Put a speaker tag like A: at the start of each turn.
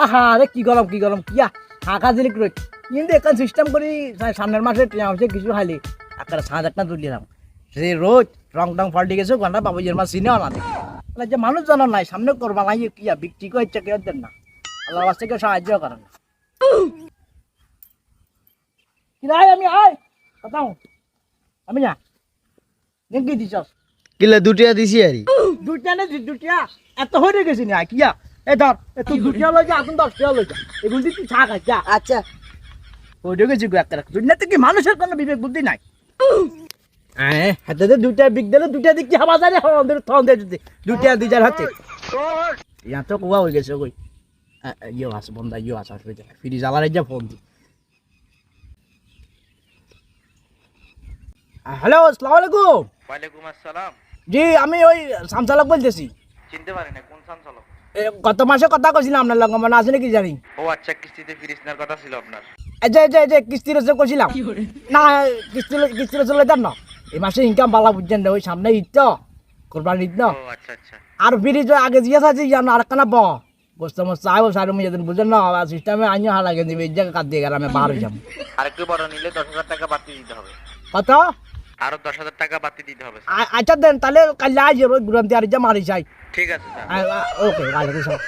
A: আহা রে কি গরম কিয়া হাঁকা দিলি রোজ কিন্তু এখন সিস্টেম করি সামনের মাসে হচ্ছে কিছু খাইলি একটা 7,000 তুলিলাম সে রোজ রং টং পাল্টে গেছে ঘন্টা বাবুজির মাছ চিনেও না দেখে যে মানুষ জানা নাই সামনে করবা নাই কিয়া বিক্রি করে ইচ্ছা কেউ দেন না আল্লাহ বাস থেকে সাহায্য করেন কিরাই আমি আয় কথাও আমি না দেখি দিছস
B: কিলা দুটিয়া দিছি আরি
A: দুটা না দুটিয়া এত হয়ে গেছি না কিয়া এ ধর তুই দুটিয়া লই যা এখন 10 টাকা লই যা এগুলো তুই ছাক যা
C: আচ্ছা
A: হয়ে গেছি একটা দুনিয়াতে কি মানুষের কোনো বিবেক বুদ্ধি নাই হাতে দুটা বিক দিলে দুটা দিক কি হাওয়া যায় রে আমাদের থন দে দুটা দিজার হাতে ইয়া তো কুয়া হয়ে গেছে কই ইয়ো আছে বন্ধা ইয়ো আছে ফিরি জ্বালারে যা ফোন দি হ্যালো আসসালামু আলাইকুম
D: ওয়ালাইকুম আসসালাম।
A: জি আমি ওই সামসালক বলতেছি
D: চিনতে পারি না কোন সামসালক?
A: গত মাসে কথা কইছিলাম আপনার লঙ্কা মানে আছে নাকি জানি
D: ও আচ্ছা, কিস্তিতে ফিরিস নেওয়ার কথা ছিল আপনার।
A: এই যে কিস্তির রসে কইছিলাম না কিস্তির রসে লইতাম না এই মাসে ইনকাম বালা বুঝছেন না ওই সামনে ঈদ তো কোরবানি ঈদ না
D: ও আচ্ছা আচ্ছা,
A: আর বিড়ি যে আগে জিজ্ঞাসা আছে জানো আর কানা ব বসতে মস্ত আইব সাড়ে মুই যেদিন বুঝেন না সিস্টেমে আইন হালা গেছে এই জায়গা কাট দিয়ে গেলাম বার হয়ে যাবো
D: আর একটু বড় নিলে 10,000 টাকা বাড়তি দিতে হবে।
A: কত
D: আরো 10,000 টাকা বাড়তি দিতে হবে।
A: আচ্ছা দেন তাহলে কাল আজ ঘুরান্তি আর যা মারি চাই
D: ঠিক আছে স্যার।
A: ওকে ওয়ালাইকুম সালাম